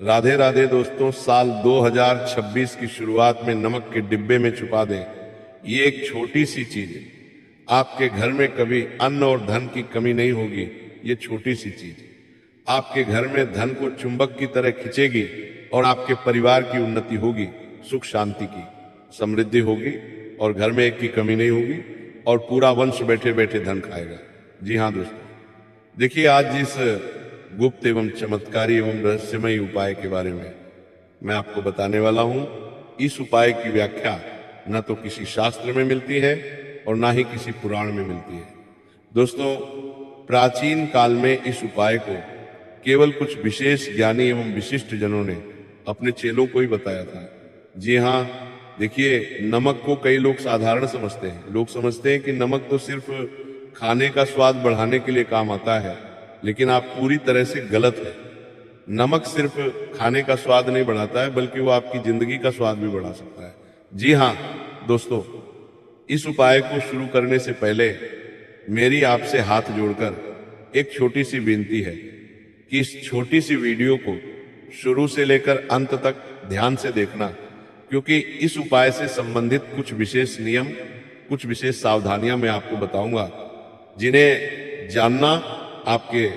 राधे राधे दोस्तों। साल 2026 की शुरुआत में नमक के डिब्बे में छुपा दें, ये एक छोटी सी चीज है। आपके घर में कभी अन्न और धन की कमी नहीं होगी। ये छोटी सी चीज आपके घर में धन को चुंबक की तरह खींचेगी और आपके परिवार की उन्नति होगी, सुख शांति की समृद्धि होगी और घर में एक की कमी नहीं होगी और पूरा वंश बैठे बैठे धन खाएगा। जी हाँ दोस्तों, देखिए आज जिस गुप्त एवं चमत्कारी एवं रहस्यमय उपाय के बारे में मैं आपको बताने वाला हूं, इस उपाय की व्याख्या न तो किसी शास्त्र में मिलती है और ना ही किसी पुराण में मिलती है। दोस्तों, प्राचीन काल में इस उपाय को केवल कुछ विशेष ज्ञानी एवं विशिष्ट जनों ने अपने चेलों को ही बताया था। जी हाँ, देखिए नमक को कई लोग साधारण समझते हैं। लोग समझते हैं कि नमक तो सिर्फ खाने का स्वाद बढ़ाने के लिए काम आता है, लेकिन आप पूरी तरह से गलत है। नमक सिर्फ खाने का स्वाद नहीं बढ़ाता है, बल्कि वो आपकी जिंदगी का स्वाद भी बढ़ा सकता है। जी हाँ दोस्तों, इस उपाय को शुरू करने से पहले मेरी आपसे हाथ जोड़कर एक छोटी सी विनती है कि इस छोटी सी वीडियो को शुरू से लेकर अंत तक ध्यान से देखना, क्योंकि इस उपाय से संबंधित कुछ विशेष नियम, कुछ विशेष सावधानियां मैं आपको बताऊंगा, जिन्हें जानना आपके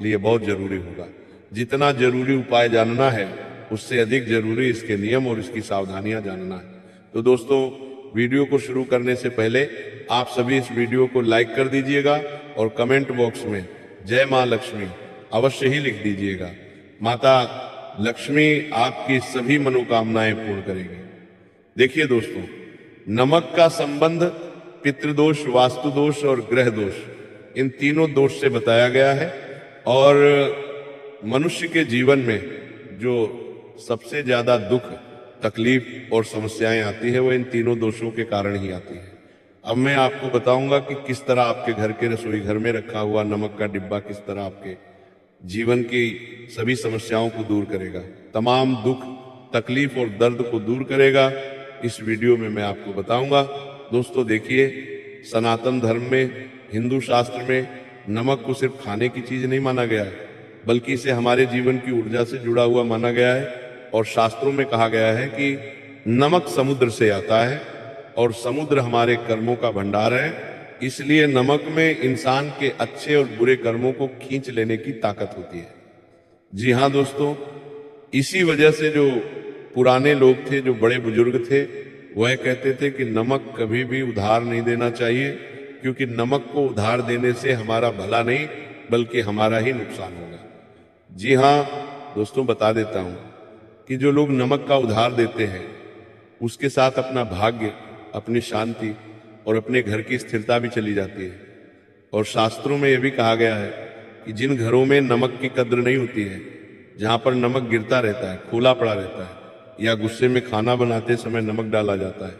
लिए बहुत जरूरी होगा। जितना जरूरी उपाय जानना है, उससे अधिक जरूरी इसके नियम और इसकी सावधानियां जानना है। तो दोस्तों, वीडियो को शुरू करने से पहले आप सभी इस वीडियो को लाइक कर दीजिएगा और कमेंट बॉक्स में जय मां लक्ष्मी अवश्य ही लिख दीजिएगा। माता लक्ष्मी आपकी सभी मनोकामनाएं पूर्ण करेगी। देखिए दोस्तों, नमक का संबंध पितृदोष, वास्तु दोष और ग्रह दोष, इन तीनों दोष से बताया गया है। और मनुष्य के जीवन में जो सबसे ज्यादा दुख, तकलीफ और समस्याएं आती है, वो इन तीनों दोषों के कारण ही आती है। अब मैं आपको बताऊंगा कि किस तरह आपके घर के रसोई घर में रखा हुआ नमक का डिब्बा किस तरह आपके जीवन की सभी समस्याओं को दूर करेगा, तमाम दुख, तकलीफ और दर्द को दूर करेगा। इस वीडियो में मैं आपको बताऊंगा। दोस्तों देखिए, सनातन धर्म में, हिंदू शास्त्र में नमक को सिर्फ खाने की चीज नहीं माना गया है, बल्कि इसे हमारे जीवन की ऊर्जा से जुड़ा हुआ माना गया है। और शास्त्रों में कहा गया है कि नमक समुद्र से आता है और समुद्र हमारे कर्मों का भंडार है। इसलिए नमक में इंसान के अच्छे और बुरे कर्मों को खींच लेने की ताकत होती है। जी हाँ दोस्तों, इसी वजह से जो पुराने लोग थे, जो बड़े बुजुर्ग थे, वह कहते थे कि नमक कभी भी उधार नहीं देना चाहिए, क्योंकि नमक को उधार देने से हमारा भला नहीं बल्कि हमारा ही नुकसान होगा। जी हाँ दोस्तों, बता देता हूं कि जो लोग नमक का उधार देते हैं, उसके साथ अपना भाग्य, अपनी शांति और अपने घर की स्थिरता भी चली जाती है। और शास्त्रों में यह भी कहा गया है कि जिन घरों में नमक की कद्र नहीं होती है, जहां पर नमक गिरता रहता है, खोला पड़ा रहता है, या गुस्से में खाना बनाते समय नमक डाला जाता है,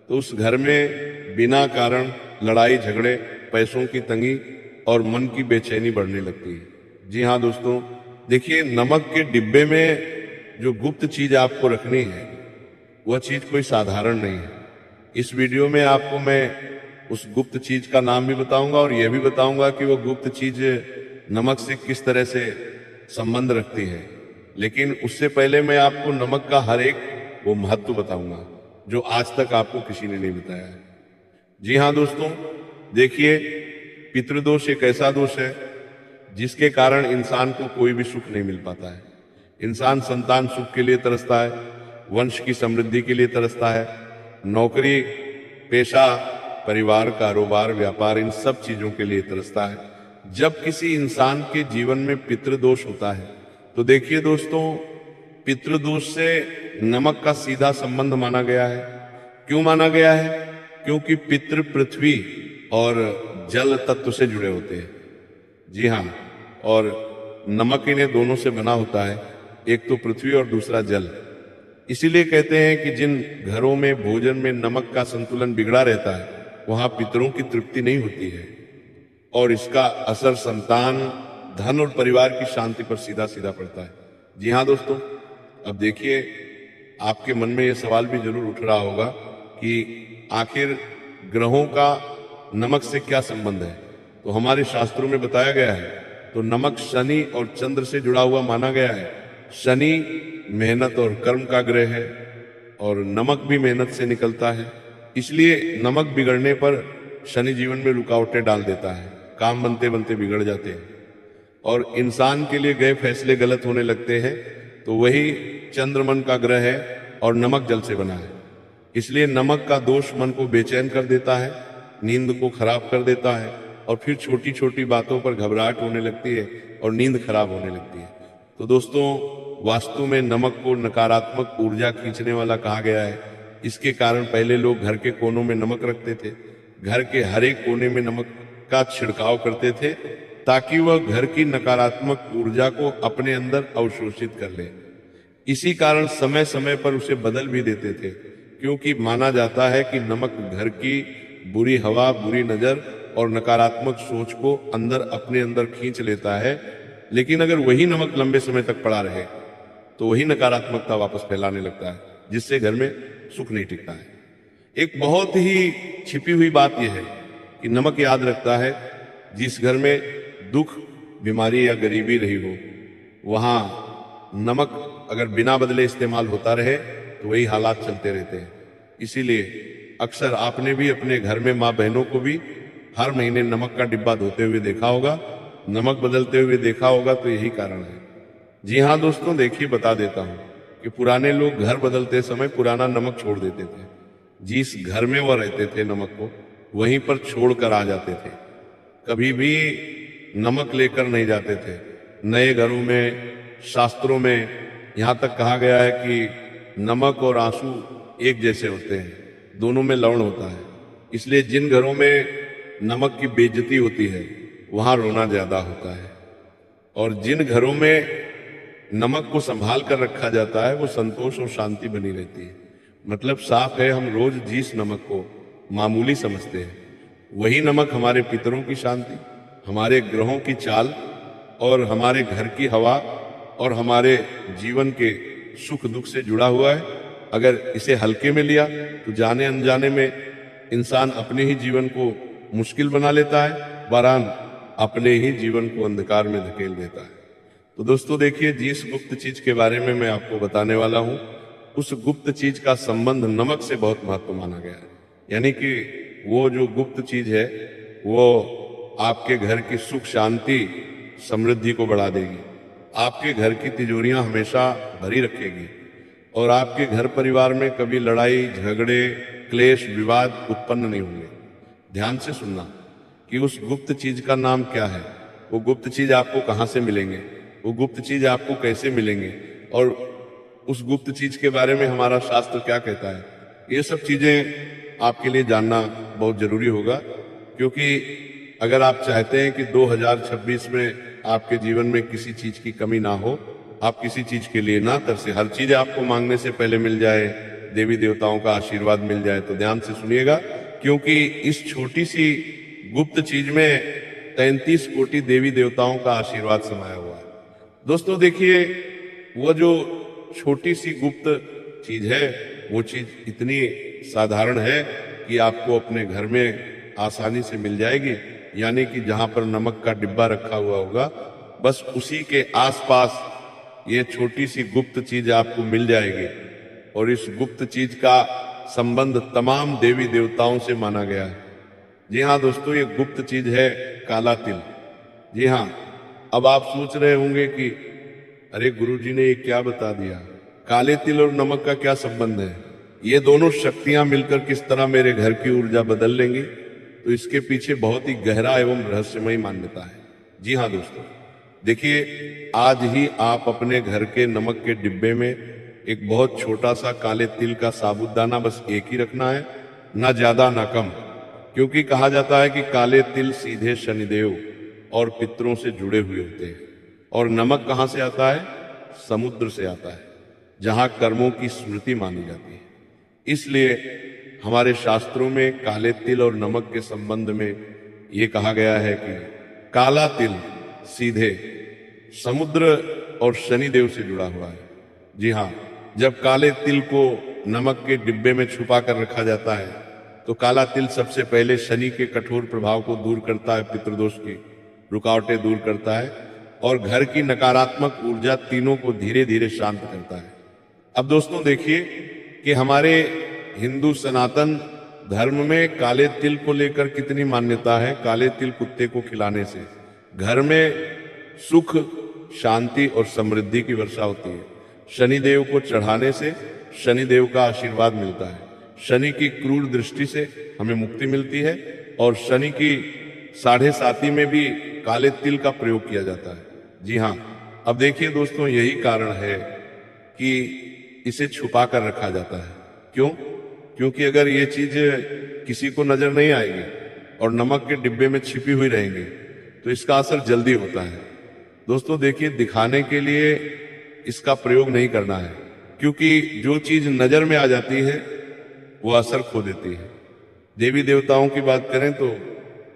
तो उस घर में बिना कारण लड़ाई झगड़े, पैसों की तंगी और मन की बेचैनी बढ़ने लगती है। जी हाँ दोस्तों, देखिए नमक के डिब्बे में जो गुप्त चीज आपको रखनी है, वह चीज कोई साधारण नहीं है। इस वीडियो में आपको मैं उस गुप्त चीज का नाम भी बताऊंगा और यह भी बताऊंगा कि वो गुप्त चीज नमक से किस तरह से संबंध रखती है। लेकिन उससे पहले मैं आपको नमक का हर एक वो महत्व बताऊंगा जो आज तक आपको किसी ने नहीं बताया है। जी हाँ दोस्तों, देखिए पितृदोष एक ऐसा दोष है जिसके कारण इंसान को कोई भी सुख नहीं मिल पाता है। इंसान संतान सुख के लिए तरसता है, वंश की समृद्धि के लिए तरसता है, नौकरी, पेशा, परिवार, कारोबार, व्यापार, इन सब चीजों के लिए तरसता है। जब किसी इंसान के जीवन में पितृदोष होता है, तो देखिए दोस्तों, पितृदोष से नमक का सीधा संबंध माना गया है। क्यों माना गया है? क्योंकि पितृ पृथ्वी और जल तत्व से जुड़े होते हैं। जी हाँ, और नमक इन्हें दोनों से बना होता है, एक तो पृथ्वी और दूसरा जल। इसीलिए कहते हैं कि जिन घरों में भोजन में नमक का संतुलन बिगड़ा रहता है, वहां पितरों की तृप्ति नहीं होती है और इसका असर संतान, धन और परिवार की शांति पर सीधा सीधा पड़ता है। जी हाँ दोस्तों, अब देखिए आपके मन में यह सवाल भी जरूर उठ रहा होगा कि आखिर ग्रहों का नमक से क्या संबंध है। तो हमारे शास्त्रों में बताया गया है, तो नमक शनि और चंद्र से जुड़ा हुआ माना गया है। शनि मेहनत और कर्म का ग्रह है और नमक भी मेहनत से निकलता है, इसलिए नमक बिगड़ने पर शनि जीवन में रुकावटें डाल देता है, काम बनते बनते बिगड़ जाते हैं और इंसान के लिए गए फैसले गलत होने लगते हैं। तो वही चंद्र मन का ग्रह है और नमक जल से बना है, इसलिए नमक का दोष मन को बेचैन कर देता है, नींद को खराब कर देता है और फिर छोटी छोटी बातों पर घबराहट होने लगती है और नींद खराब होने लगती है। तो दोस्तों, वास्तु में नमक को नकारात्मक ऊर्जा खींचने वाला कहा गया है। इसके कारण पहले लोग घर के कोनों में नमक रखते थे, घर के हर एक कोने में नमक का छिड़काव करते थे ताकि वह घर की नकारात्मक ऊर्जा को अपने अंदर अवशोषित कर ले। इसी कारण समय समय पर उसे बदल भी देते थे, क्योंकि माना जाता है कि नमक घर की बुरी हवा, बुरी नजर और नकारात्मक सोच को अंदर अपने अंदर खींच लेता है। लेकिन अगर वही नमक लंबे समय तक पड़ा रहे तो वही नकारात्मकता वापस फैलाने लगता है, जिससे घर में सुख नहीं टिकता है। एक बहुत ही छिपी हुई बात यह है कि नमक याद रखता है, जिस घर में दुख, बीमारी या गरीबी रही हो, वहां नमक अगर बिना बदले इस्तेमाल होता रहे तो वही हालात चलते रहते हैं। इसीलिए अक्सर आपने भी अपने घर में माँ बहनों को भी हर महीने नमक का डिब्बा धोते हुए देखा होगा, नमक बदलते हुए देखा होगा, तो यही कारण है। जी हाँ दोस्तों, देखिए बता देता हूँ कि पुराने लोग घर बदलते समय पुराना नमक छोड़ देते थे। जिस घर में वह रहते थे नमक को वहीं पर छोड़ कर आ जाते थे, कभी भी नमक लेकर नहीं जाते थे। नए घरों में, शास्त्रों में यहाँ तक कहा गया है कि नमक और आंसू एक जैसे होते हैं, दोनों में लवण होता है। इसलिए जिन घरों में नमक की बेइज्जती होती है वहां रोना ज्यादा होता है, और जिन घरों में नमक को संभाल कर रखा जाता है वो संतोष और शांति बनी रहती है। मतलब साफ है, हम रोज जिस नमक को मामूली समझते हैं वही नमक हमारे पितरों की शांति, हमारे ग्रहों की चाल और हमारे घर की हवा और हमारे जीवन के सुख दुख से जुड़ा हुआ है। अगर इसे हल्के में लिया तो जाने अनजाने में इंसान अपने ही जीवन को मुश्किल बना लेता है, बहरहाल अपने ही जीवन को अंधकार में धकेल देता है। तो दोस्तों देखिए, जिस गुप्त चीज के बारे में मैं आपको बताने वाला हूं, उस गुप्त चीज का संबंध नमक से बहुत महत्व माना गया है। यानी कि वो जो गुप्त चीज है वो आपके घर की सुख, शांति, समृद्धि को बढ़ा देगी, आपके घर की तिजोरियां हमेशा भरी रखेगी और आपके घर परिवार में कभी लड़ाई, झगड़े, क्लेश, विवाद उत्पन्न नहीं होंगे। ध्यान से सुनना कि उस गुप्त चीज का नाम क्या है, वो गुप्त चीज आपको कहां से मिलेंगे, वो गुप्त चीज आपको कैसे मिलेंगे और उस गुप्त चीज के बारे में हमारा शास्त्र क्या कहता है। ये सब चीजें आपके लिए जानना बहुत जरूरी होगा, क्योंकि अगर आप चाहते हैं कि 2026 में आपके जीवन में किसी चीज की कमी ना हो, आप किसी चीज के लिए ना तरसे, हर चीज आपको मांगने से पहले मिल जाए, देवी देवताओं का आशीर्वाद मिल जाए, तो ध्यान से सुनिएगा, क्योंकि इस छोटी सी गुप्त चीज में 33 कोटि देवी देवताओं का आशीर्वाद समाया हुआ है। दोस्तों देखिए, वो जो छोटी सी गुप्त चीज है वो चीज इतनी साधारण है कि आपको अपने घर में आसानी से मिल जाएगी। यानी कि जहां पर नमक का डिब्बा रखा हुआ होगा, बस उसी के आसपास ये छोटी सी गुप्त चीज आपको मिल जाएगी। और इस गुप्त चीज का संबंध तमाम देवी देवताओं से माना गया है। जी हाँ दोस्तों, ये गुप्त चीज है काला तिल। जी हाँ, अब आप सोच रहे होंगे कि अरे गुरुजी ने ये क्या बता दिया, काले तिल और नमक का क्या संबंध है, ये दोनों शक्तियां मिलकर किस तरह मेरे घर की ऊर्जा बदल लेंगी। तो इसके पीछे बहुत ही गहरा एवं रहस्यमयी मान्यता है। जी हाँ दोस्तों, देखिए, आज ही आप अपने घर के नमक के डिब्बे में एक बहुत छोटा सा काले तिल का साबुदाना बस एक ही रखना है, ना ज्यादा ना कम, क्योंकि कहा जाता है कि काले तिल सीधे शनिदेव और पितरों से जुड़े हुए होते हैं। और नमक कहां से आता है? समुद्र से आता है, जहां कर्मों की स्मृति मानी जाती है। इसलिए हमारे शास्त्रों में काले तिल और नमक के संबंध में ये कहा गया है कि काला तिल सीधे समुद्र और शनिदेव से जुड़ा हुआ है। जी हाँ, जब काले तिल को नमक के डिब्बे में छुपा कर रखा जाता है तो काला तिल सबसे पहले शनि के कठोर प्रभाव को दूर करता है, पितृदोष की रुकावटें दूर करता है, और घर की नकारात्मक ऊर्जा तीनों को धीरे धीरे शांत करता है। अब दोस्तों देखिए कि हमारे हिंदू सनातन धर्म में काले तिल को लेकर कितनी मान्यता है। काले तिल कुत्ते को खिलाने से घर में सुख, शांति और समृद्धि की वर्षा होती है। शनिदेव को चढ़ाने से शनिदेव का आशीर्वाद मिलता है। शनि की क्रूर दृष्टि से हमें मुक्ति मिलती है और शनि की 7.5 में भी काले तिल का प्रयोग किया जाता है। जी हाँ, अब देखिए दोस्तों, यही कारण है कि इसे छुपा कर रखा जाता है। क्यों? क्योंकि अगर ये चीज किसी को नजर नहीं आएगी और नमक के डिब्बे में छिपी हुई रहेंगी तो इसका असर जल्दी होता है। दोस्तों देखिए, दिखाने के लिए इसका प्रयोग नहीं करना है, क्योंकि जो चीज नजर में आ जाती है वो असर खो देती है। देवी देवताओं की बात करें तो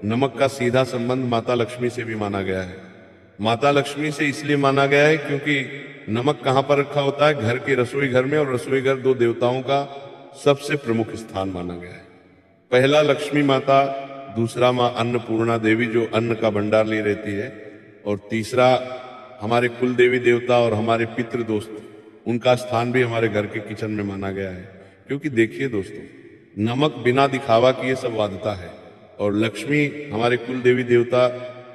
नमक का सीधा संबंध माता लक्ष्मी से भी माना गया है। माता लक्ष्मी से इसलिए माना गया है क्योंकि नमक कहां पर रखा होता है? घर के रसोई घर में, और रसोई घर 2 देवताओं का सबसे प्रमुख स्थान माना गया है। पहला लक्ष्मी माता, दूसरा मां अन्नपूर्णा देवी जो अन्न का भंडार लिए रहती है, और तीसरा हमारे कुल देवी देवता और हमारे पितृ दोस्त, उनका स्थान भी हमारे घर के किचन में माना गया है। क्योंकि देखिए दोस्तों, नमक बिना दिखावा किए सब वादता है, और लक्ष्मी हमारे कुल देवी देवता,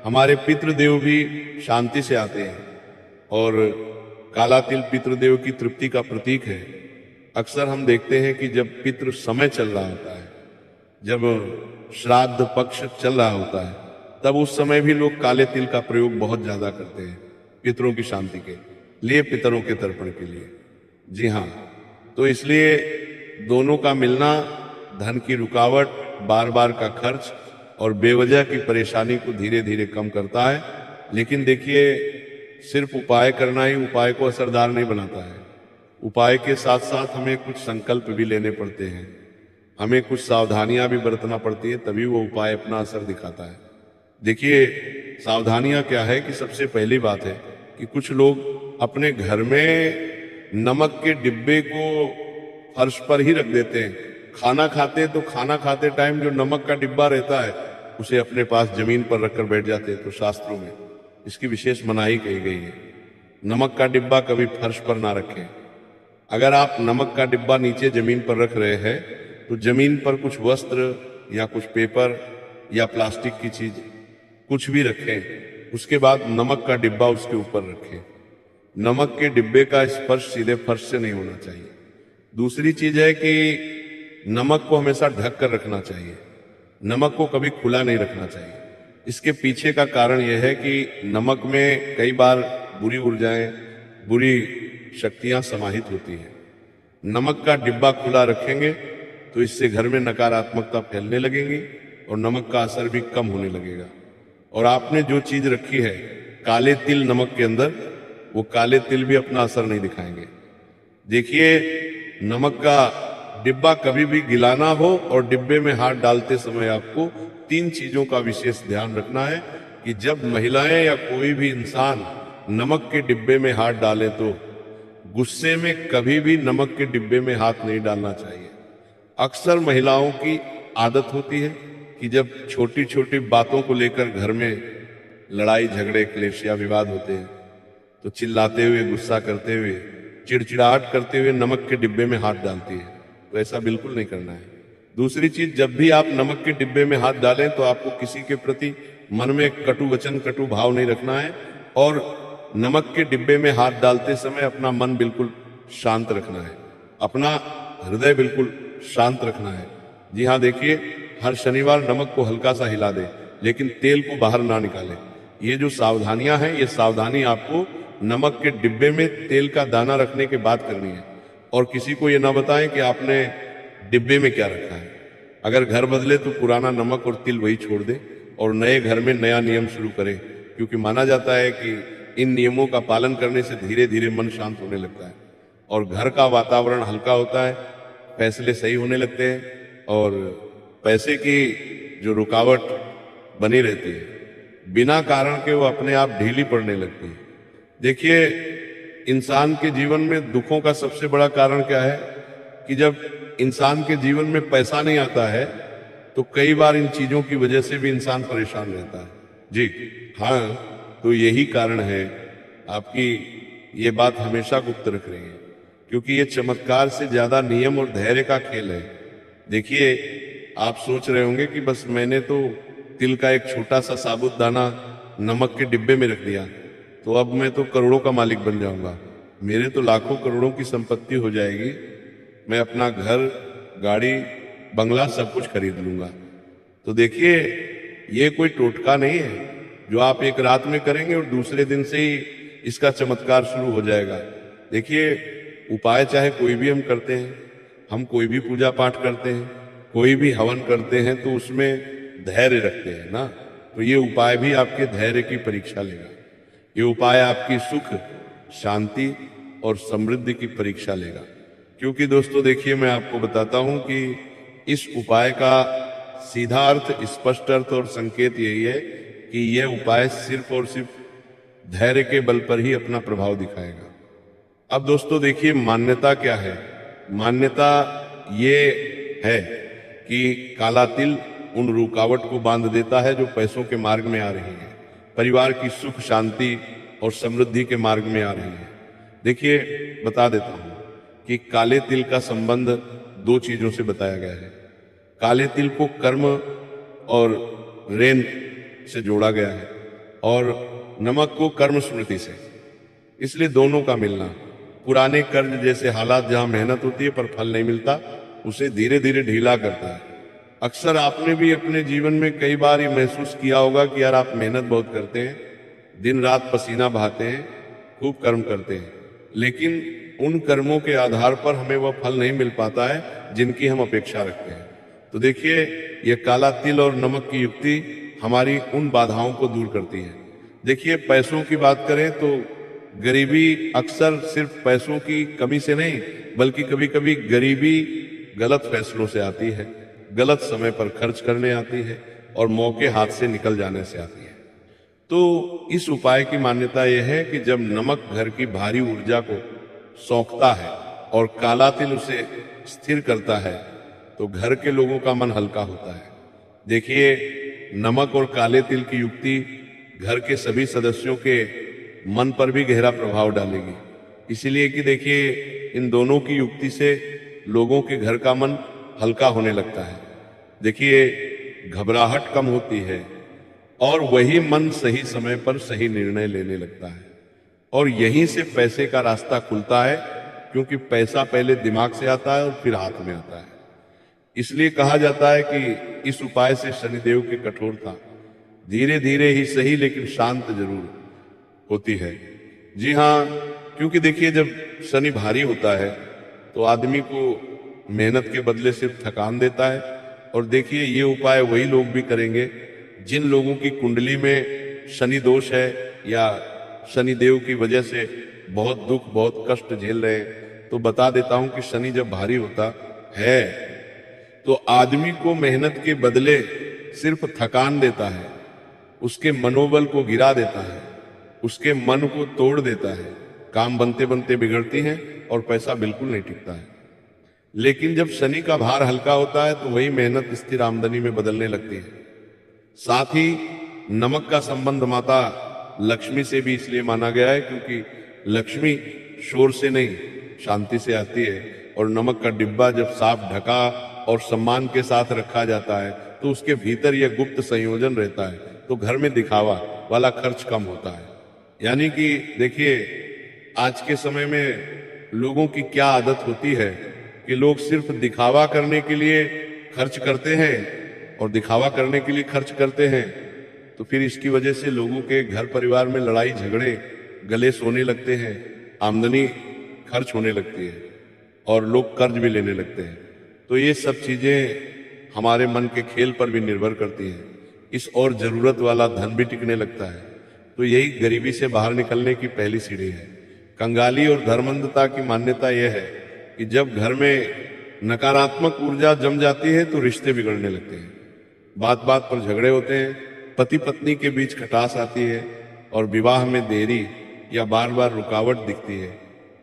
हमारे पितृदेव भी शांति से आते हैं, और काला तिल पितृदेव की तृप्ति का प्रतीक है। अक्सर हम देखते हैं कि जब पितृ समय चल रहा होता है, जब श्राद्ध पक्ष चल रहा होता है, तब उस समय भी लोग काले तिल का प्रयोग बहुत ज्यादा करते हैं पितरों की शांति के लिए, पितरों के तर्पण के लिए। जी हाँ, तो इसलिए दोनों का मिलना धन की रुकावट, बार बार का खर्च और बेवजह की परेशानी को धीरे धीरे कम करता है। लेकिन देखिए, सिर्फ उपाय करना ही उपाय को असरदार नहीं बनाता है। उपाय के साथ साथ हमें कुछ संकल्प भी लेने पड़ते हैं, हमें कुछ सावधानियां भी बरतना पड़ती है, तभी वो उपाय अपना असर दिखाता है। देखिए, सावधानियां क्या है कि सबसे पहली बात है कि कुछ लोग अपने घर में नमक के डिब्बे को फर्श पर ही रख देते हैं। खाना खाते तो खाना खाते टाइम जो नमक का डिब्बा रहता है उसे अपने पास जमीन पर रखकर बैठ जाते हैं। तो शास्त्रों में इसकी विशेष मनाही कही गई है। नमक का डिब्बा कभी फर्श पर ना रखें। अगर आप नमक का डिब्बा नीचे जमीन पर रख रहे हैं तो जमीन पर कुछ वस्त्र या कुछ पेपर या प्लास्टिक की चीज कुछ भी रखें, उसके बाद नमक का डिब्बा उसके ऊपर रखें। नमक के डिब्बे का स्पर्श सीधे फर्श से नहीं होना चाहिए। दूसरी चीज है कि नमक को हमेशा ढक कर रखना चाहिए, नमक को कभी खुला नहीं रखना चाहिए। इसके पीछे का कारण यह है कि नमक में कई बार बुरी ऊर्जाएं, बुरी शक्तियां समाहित होती हैं। नमक का डिब्बा खुला रखेंगे तो इससे घर में नकारात्मकता फैलने लगेगी और नमक का असर भी कम होने लगेगा। और आपने जो चीज रखी है काले तिल नमक के अंदर, वो काले तिल भी अपना असर नहीं दिखाएंगे। देखिए, नमक का डिब्बा कभी भी गिलाना हो और डिब्बे में हाथ डालते समय आपको 3 चीजों का विशेष ध्यान रखना है कि जब महिलाएं या कोई भी इंसान नमक के डिब्बे में हाथ डाले तो गुस्से में कभी भी नमक के डिब्बे में हाथ नहीं डालना चाहिए। अक्सर महिलाओं की आदत होती है कि जब छोटी छोटी बातों को लेकर घर में लड़ाई झगड़े क्लेश या विवाद होते हैं तो चिल्लाते हुए, गुस्सा करते हुए, चिड़चिड़ाहट करते हुए नमक के डिब्बे में हाथ डालती है। तो ऐसा बिल्कुल नहीं करना है। दूसरी चीज, जब भी आप नमक के डिब्बे में हाथ डालें तो आपको किसी के प्रति मन में कटु वचन, कटु भाव नहीं रखना है, और नमक के डिब्बे में हाथ डालते समय अपना मन बिल्कुल शांत रखना है, अपना हृदय बिल्कुल शांत रखना है। जी हाँ, देखिए, हर शनिवार नमक को हल्का सा हिला दे, लेकिन तेल को बाहर ना निकाले। ये जो सावधानियां हैं, ये सावधानी आपको नमक के डिब्बे में तेल का दाना रखने के बाद करनी है, और किसी को ये ना बताएं कि आपने डिब्बे में क्या रखा है। अगर घर बदले तो पुराना नमक और तिल वही छोड़ दे और नए घर में नया नियम शुरू करें, क्योंकि माना जाता है कि इन नियमों का पालन करने से धीरे धीरे मन शांत होने लगता है और घर का वातावरण हल्का होता है, फैसले सही होने लगते हैं और पैसे की जो रुकावट बनी रहती है बिना कारण के वो अपने आप ढीली पड़ने लगती है। देखिए, इंसान के जीवन में दुखों का सबसे बड़ा कारण क्या है कि जब इंसान के जीवन में पैसा नहीं आता है तो कई बार इन चीजों की वजह से भी इंसान परेशान रहता है। जी हाँ, तो यही कारण है आपकी ये बात हमेशा गुप्त रख रही है, क्योंकि ये चमत्कार से ज्यादा नियम और धैर्य का खेल है। देखिए, आप सोच रहे होंगे कि बस मैंने तो तिल का एक छोटा सा साबुत दाना नमक के डिब्बे में रख दिया तो अब मैं तो करोड़ों का मालिक बन जाऊंगा, मेरे तो लाखों करोड़ों की संपत्ति हो जाएगी, मैं अपना घर, गाड़ी, बंगला सब कुछ खरीद लूंगा। तो देखिए, ये कोई टोटका नहीं है जो आप एक रात में करेंगे और दूसरे दिन से ही इसका चमत्कार शुरू हो जाएगा। देखिए, उपाय चाहे कोई भी हम करते हैं, हम कोई भी पूजा पाठ करते हैं, कोई भी हवन करते हैं, तो उसमें धैर्य रखते हैं ना। तो ये उपाय भी आपके धैर्य की परीक्षा लेगा। ये उपाय आपकी सुख, शांति और समृद्धि की परीक्षा लेगा। क्योंकि दोस्तों देखिए, मैं आपको बताता हूं कि इस उपाय का सीधा अर्थ, स्पष्ट अर्थ और संकेत यही है कि यह उपाय सिर्फ और सिर्फ धैर्य के बल पर ही अपना प्रभाव दिखाएगा। अब दोस्तों देखिए, मान्यता क्या है? मान्यता ये है कि काला तिल उन रुकावट को बांध देता है जो पैसों के मार्ग में आ रही है, परिवार की सुख, शांति और समृद्धि के मार्ग में आ रही है। देखिए, बता देता हूं कि काले तिल का संबंध दो चीजों से बताया गया है। काले तिल को कर्म और रेन से जोड़ा गया है और नमक को कर्म स्मृति से। इसलिए दोनों का मिलना पुराने कर्ज जैसे हालात जहां मेहनत होती है पर फल नहीं मिलता, उसे धीरे धीरे ढीला करता है। अक्सर आपने भी अपने जीवन में कई बार ये महसूस किया होगा कि यार आप मेहनत बहुत करते हैं, दिन रात पसीना बहाते हैं, खूब कर्म करते हैं, लेकिन उन कर्मों के आधार पर हमें वह फल नहीं मिल पाता है जिनकी हम अपेक्षा रखते हैं। तो देखिए, यह काला तिल और नमक की युक्ति हमारी उन बाधाओं को दूर करती है। देखिए, पैसों की बात करें तो गरीबी अक्सर सिर्फ पैसों की कमी से नहीं, बल्कि कभी कभी गरीबी गलत फैसलों से आती है, गलत समय पर खर्च करने आती है और मौके हाथ से निकल जाने से आती है। तो इस उपाय की मान्यता यह है कि जब नमक घर की भारी ऊर्जा को सौंकता है और काला तिल उसे स्थिर करता है तो घर के लोगों का मन हल्का होता है। देखिए, नमक और काले तिल की युक्ति घर के सभी सदस्यों के मन पर भी गहरा प्रभाव डालेगी, इसीलिए कि देखिए, इन दोनों की युक्ति से लोगों के घर का मन हल्का होने लगता है। देखिए, घबराहट कम होती है और वही मन सही समय पर सही निर्णय लेने लगता है और यहीं से पैसे का रास्ता खुलता है, क्योंकि पैसा पहले दिमाग से आता है और फिर हाथ में आता है। इसलिए कहा जाता है कि इस उपाय से शनिदेव की कठोरता धीरे धीरे ही सही लेकिन शांत जरूर होती है। जी हाँ, क्योंकि देखिए, जब शनि भारी होता है तो आदमी को मेहनत के बदले सिर्फ थकान देता है। और देखिए, ये उपाय वही लोग भी करेंगे जिन लोगों की कुंडली में शनि दोष है या शनिदेव की वजह से बहुत दुख, बहुत कष्ट झेल रहे हैं। तो बता देता हूं कि शनि जब भारी होता है तो आदमी को मेहनत के बदले सिर्फ थकान देता है, उसके मनोबल को गिरा देता है, उसके मन को तोड़ देता है, काम बनते बनते बिगड़ती हैं और पैसा बिल्कुल नहीं टिकता है। लेकिन जब शनि का भार हल्का होता है तो वही मेहनत स्थिर आमदनी में बदलने लगती है। साथ ही नमक का संबंध माता लक्ष्मी से भी इसलिए माना गया है क्योंकि लक्ष्मी शोर से नहीं, शांति से आती है और नमक का डिब्बा जब साफ, ढका और सम्मान के साथ रखा जाता है तो उसके भीतर यह गुप्त संयोजन रहता है, तो घर में दिखावा वाला खर्च कम होता है। यानी कि देखिए, आज के समय में लोगों की क्या आदत होती है कि लोग सिर्फ दिखावा करने के लिए खर्च करते हैं और दिखावा करने के लिए खर्च करते हैं, तो फिर इसकी वजह से लोगों के घर परिवार में लड़ाई झगड़े, गले सोने लगते हैं, आमदनी खर्च होने लगती है और लोग कर्ज भी लेने लगते हैं। तो ये सब चीजें हमारे मन के खेल पर भी निर्भर करती हैं। इस और जरूरत वाला धन भी टिकने लगता है। तो यही गरीबी से बाहर निकलने की पहली सीढ़ी है। कंगाली और धर्मंधता की मान्यता यह है कि जब घर में नकारात्मक ऊर्जा जम जाती है तो रिश्ते बिगड़ने लगते हैं, बात बात पर झगड़े होते हैं, पति पत्नी के बीच खटास आती है और विवाह में देरी या बार बार रुकावट दिखती है।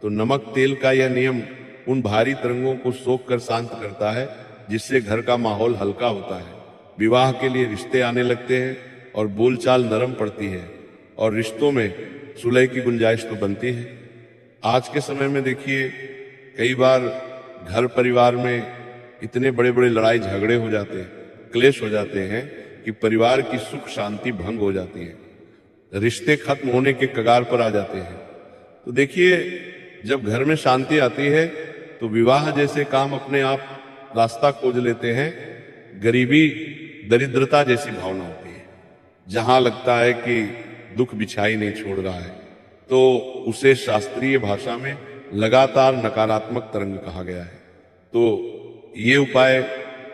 तो नमक तेल का यह नियम उन भारी तरंगों को सोख कर शांत करता है, जिससे घर का माहौल हल्का होता है, विवाह के लिए रिश्ते आने लगते हैं और बोलचाल नरम पड़ती है और रिश्तों में सुलह की गुंजाइश तो बनती है। आज के समय में देखिए, कई बार घर परिवार में इतने बड़े बड़े लड़ाई झगड़े हो जाते हैं, क्लेश हो जाते हैं कि परिवार की सुख शांति भंग हो जाती है, रिश्ते खत्म होने के कगार पर आ जाते हैं। तो देखिए, जब घर में शांति आती है तो विवाह जैसे काम अपने आप रास्ता खोज लेते हैं। गरीबी दरिद्रता जैसी भावना होती है, जहां लगता है कि दुख बिछाई नहीं छोड़ रहा है, तो उसे शास्त्रीय भाषा में लगातार नकारात्मक तरंग कहा गया है। तो ये उपाय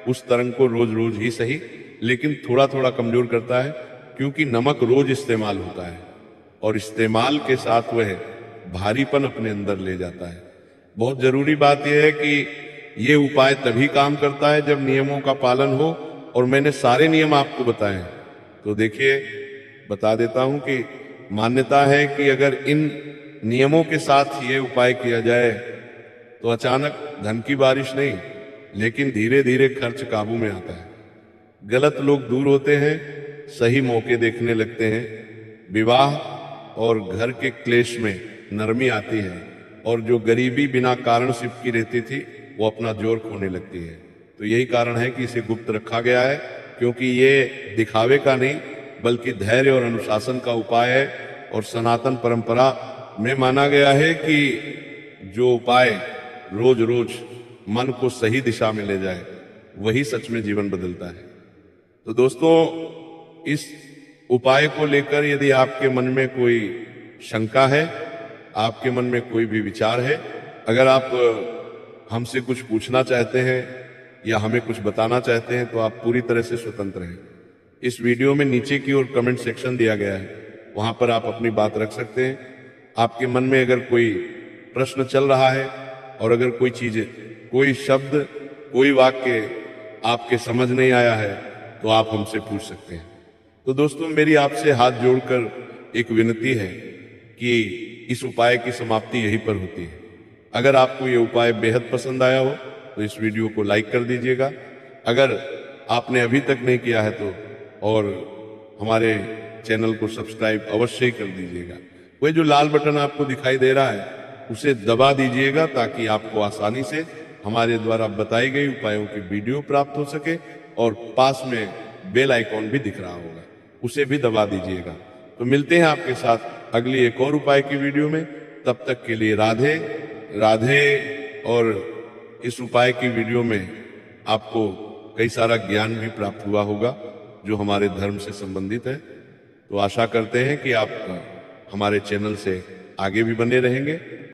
उस तरंग को रोज रोज ही सही, लेकिन थोड़ा थोड़ा कमजोर करता है, क्योंकि नमक रोज इस्तेमाल होता है और इस्तेमाल के साथ वह भारीपन अपने अंदर ले जाता है। बहुत जरूरी बात यह है कि ये उपाय तभी काम करता है जब नियमों का पालन हो, और मैंने सारे नियम आपको बताए हैं। तो देखिए, बता देता हूं कि मान्यता है कि अगर इन नियमों के साथ ये उपाय किया जाए तो अचानक धन की बारिश नहीं, लेकिन धीरे धीरे खर्च काबू में आता है। गलत लोग दूर होते हैं, सही मौके देखने लगते हैं, विवाह और घर के क्लेश में नरमी आती है, और जो गरीबी बिना कारण सिपकी रहती थी वो अपना जोर खोने लगती है। तो यही कारण है कि इसे गुप्त रखा गया है, क्योंकि ये दिखावे का नहीं बल्कि धैर्य और अनुशासन का उपाय है। और सनातन परंपरा में माना गया है कि जो उपाय रोज रोज मन को सही दिशा में ले जाए, वही सच में जीवन बदलता है। तो दोस्तों, इस उपाय को लेकर यदि आपके मन में कोई शंका है, आपके मन में कोई भी विचार है, अगर आप हमसे कुछ पूछना चाहते हैं या हमें कुछ बताना चाहते हैं, तो आप पूरी तरह से स्वतंत्र हैं। इस वीडियो में नीचे की ओर कमेंट सेक्शन दिया गया है, वहां पर आप अपनी बात रख सकते हैं। आपके मन में अगर कोई प्रश्न चल रहा है और अगर कोई चीज, कोई शब्द, कोई वाक्य आपके समझ नहीं आया है, तो आप हमसे पूछ सकते हैं। तो दोस्तों, मेरी आपसे हाथ जोड़कर एक विनती है कि इस उपाय की समाप्ति यहीं पर होती है। अगर आपको ये उपाय बेहद पसंद आया हो तो इस वीडियो को लाइक कर दीजिएगा। अगर आपने अभी तक नहीं किया है तो और हमारे चैनल को सब्सक्राइब अवश्य ही कर दीजिएगा। वह जो लाल बटन आपको दिखाई दे रहा है उसे दबा दीजिएगा, ताकि आपको आसानी से हमारे द्वारा बताई गई उपायों की वीडियो प्राप्त हो सके। और पास में बेल आइकॉन भी दिख रहा होगा, उसे भी दबा दीजिएगा। तो मिलते हैं आपके साथ अगली एक और उपाय की वीडियो में। तब तक के लिए राधे राधे। और इस उपाय की वीडियो में आपको कई सारा ज्ञान भी प्राप्त हुआ होगा जो हमारे धर्म से संबंधित है। तो आशा करते हैं कि आप हमारे चैनल से आगे भी बने रहेंगे।